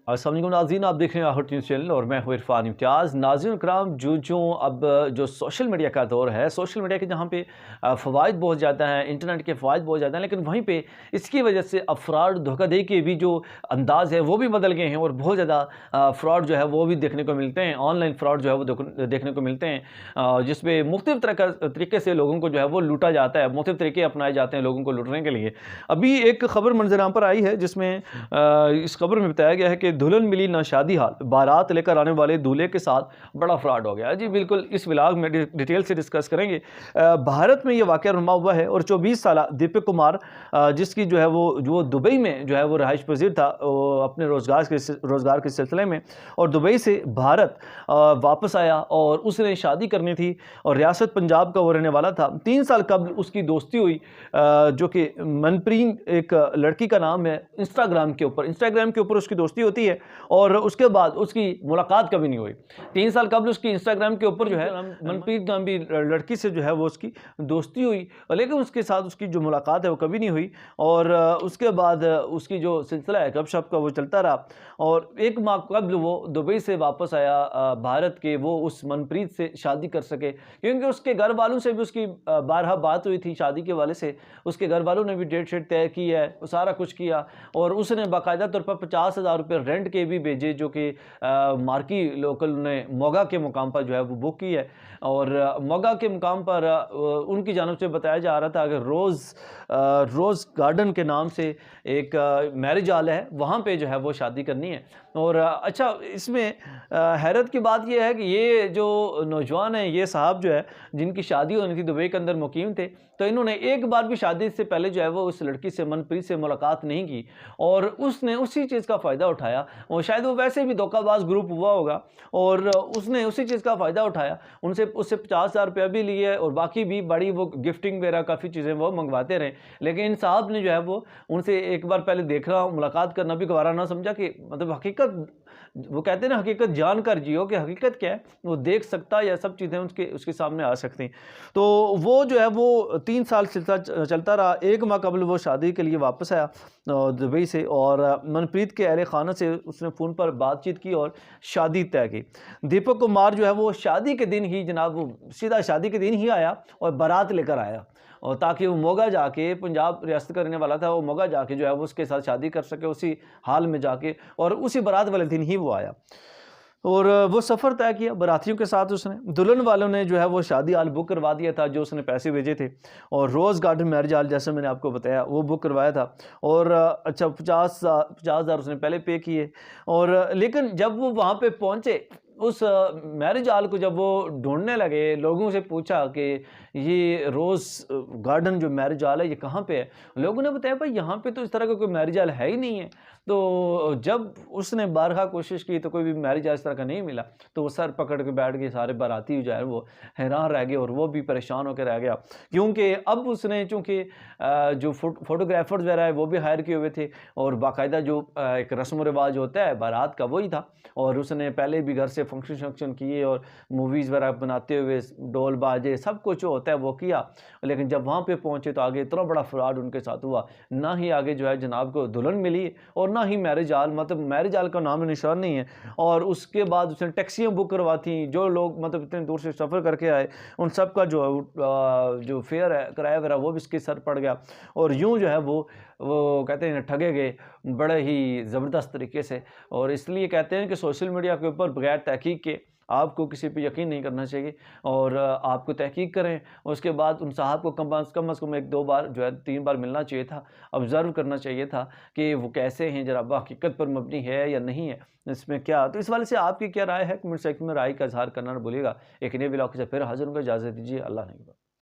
अस्सलाम वालेकुम नाज़रीन, आप देख रहे हैं आहट न्यूज़ चैनल और मैं हूं इरफान इम्तियाज़। नाज़रीन कराम, जो अब जो सोशल मीडिया का दौर है, सोशल मीडिया के जहाँ पे फ़वाइद बहुत ज़्यादा हैं, इंटरनेट के फ़वाइद बहुत ज़्यादा हैं, लेकिन वहीं पे इसकी वजह से अफ़राद धोखाधड़ी के भी जो अंदाज़ है वो भी बदल गए हैं और बहुत ज़्यादा फ्रॉड जो है वो भी देखने को मिलते हैं। ऑनलाइन फ्रॉड जो है वो देखने को मिलते हैं, जिसमें मुख्तलिफ़ तरह का तरीके से लोगों को जो है वो लूटा जाता है, मुख्तलिफ़ तरीके अपनाए जाते हैं लोगों को लूटने के लिए। अभी एक खबर मंजर आम पर आई है जिसमें इस खबर में बताया गया है कि दुल्हन मिली ना शादी हाल, बारात लेकर आने वाले दूल्हे के साथ बड़ा फ्रॉड हो गया। जी बिल्कुल, इस व्लॉग में डिटेल से डिस्कस करेंगे। भारत में ये वाक़या रुमा हुआ है और 24 साल दीपक कुमार, जिसकी जो है वो दुबई में जो है वो रहाइश पजीर था अपने रोज़गार के सिलसिले में, और दुबई से भारत वापस आया और उसने शादी करनी थी और रियासत पंजाब का वो रहने वाला था। 3 साल कबल उसकी दोस्ती हुई, जो कि मनप्रीत एक लड़की का नाम है। इंस्टाग्राम के ऊपर उसकी दोस्ती होती है और उसके बाद उसकी मुलाकात कभी नहीं हुई। 3 साल कबल उसकी इंस्टाग्राम के ऊपर जो है मनप्रीत नामी लड़की से जो है वो उसकी दोस्ती हुई, लेकिन उसके साथ उसकी जो मुलाकात है वो कभी नहीं हुई। और उसके बाद उसकी जो सिलसिला है गपशप का वो चलता रहा और 1 माह कबल वो दुबई से वापस आया भारत के, वो उस मनप्रीत से शादी कर सके, क्योंकि उसके घर वालों से भी उसकी बारहा बात हुई थी शादी के वाले से। उसके घर वालों ने भी डेट शेट तय की है, सारा कुछ किया और उसने बाकायदा तौर पर 50,000 रुपये रेंट के भी भेजे, जो कि मार्की लोकल ने मोगा के मुकाम पर जो है वो बुक की है। और मोगा के मुकाम पर उनकी जानिब से बताया जा रहा था कि रोज़ गार्डन के नाम से एक मैरिज हॉल है, वहाँ पे जो है वो शादी करनी है। और अच्छा, इसमें हैरत की बात यह है कि ये जो नौजवान है, ये साहब जो है जिनकी शादी होनी थी दुबई के अंदर मुकीम थे, तो इन्होंने एक बार भी शादी से पहले जो है वो उस लड़की से, मनप्रीत से मुलाकात नहीं की और उसने उसी चीज़ का फ़ायदा उठाया। और शायद वो वैसे भी धोखाबाज ग्रुप हुआ होगा और उसने उसी चीज़ का फ़ायदा उठाया, उससे 50,000 रुपया भी लिए और बाकी भी बड़ी वो गिफ्टिंग वगैरह काफ़ी चीज़ें वो मंगवाते रहे। लेकिन इन साहब ने जो है वो उनसे एक बार पहले देखना, मुलाकात करना भी गवारा ना समझा कि मतलब हकीकत, वो कहते हैं ना, हकीकत जान कर जियो कि हकीकत क्या है वो देख सकता है, या सब चीज़ें उसके सामने आ सकती। तो वो जो है वो 3 साल सिलसिला चलता रहा। 1 माह कबल वो शादी के लिए वापस आया दुबई से और मनप्रीत के अहले खाना से उसने फ़ोन पर बातचीत की और शादी तय की। दीपक कुमार जो है वो शादी के दिन ही जनाब, वो सीधा शादी के दिन ही आया और बारात लेकर आया, और ताकि वो मोगा जाके, पंजाब रियासत का रहने वाला था, वो मोगा जाके जो है वो उसके साथ शादी कर सके उसी हाल में जाके, और उसी बारात वाले दिन ही वो आया और वो सफ़र तय किया बारातियों के साथ उसने। दुल्हन वालों ने जो है वो शादी हॉल बुक करवा दिया था, जो उसने पैसे भेजे थे, और रोज़ गार्डन मैरिज हॉल जैसे मैंने आपको बताया वो बुक करवाया था। और अच्छा, 50,000 उसने पहले पे किए। और लेकिन जब वो वहाँ पे पहुँचे, उस मैरिज हॉल को जब वो ढूँढने लगे, लोगों से पूछा कि ये रोज़ गार्डन जो मैरिज हॉल है ये कहाँ पे है? लोगों ने बताया भाई यहाँ पे तो इस तरह का कोई मैरिज हॉल है ही नहीं है। तो जब उसने बारहा कोशिश की तो कोई भी मैरिज हॉल इस तरह का नहीं मिला, तो वो सर पकड़ के बैठ गए। सारे बाराती जो है वो हैरान रह गए और वो भी परेशान होकर रह गया, क्योंकि अब उसने चूँकि जो फ़ोटोग्राफ़र्स वगैरह है वो भी हायर किए हुए थे और बाकायदा जो एक रस्म व रिवाज होता है बारात का वही था, और उसने पहले भी घर से फंक्शन शंक्शन किए और मूवीज़ वगैरह बनाते हुए ढोल बाजे सब कुछ जो होता है वो किया। लेकिन जब वहाँ पे पहुँचे तो आगे इतना बड़ा फ्रॉड उनके साथ हुआ, ना ही आगे जो है जनाब को दुल्हन मिली और ना ही मैरिज हॉल, मतलब मैरिज हॉल का नाम निशान नहीं है। और उसके बाद उसने टैक्सियाँ बुक करवा थी, जो लोग मतलब इतने दूर से सफ़र करके आए उन सब का जो फेयर है, किराया वगैरह, वो भी इसके सर पड़ गया। और यूँ जो है वो कहते हैं ठगे गए बड़े ही ज़बरदस्त तरीके से। और इसलिए कहते हैं कि सोशल मीडिया के ऊपर बगैर तहकीक के आपको किसी पे यकीन नहीं करना चाहिए, और आपको तहकीक करें। उसके बाद उन साहब को कम से कम 1-2 बार जो है 3 बार मिलना चाहिए था, ऑब्ज़र्व करना चाहिए था कि वो कैसे हैं, ज़रा हकीकत पर मबनी है या नहीं है, इसमें क्या। तो इस वाले से आपकी क्या राय है? कमेंट सेक्शन में राय का इज़हार करना ना भूलिएगा। एक नए व्लॉग के साथ फिर हाज़िर होऊँगा, इजाज़त दीजिए, अल्लाह ने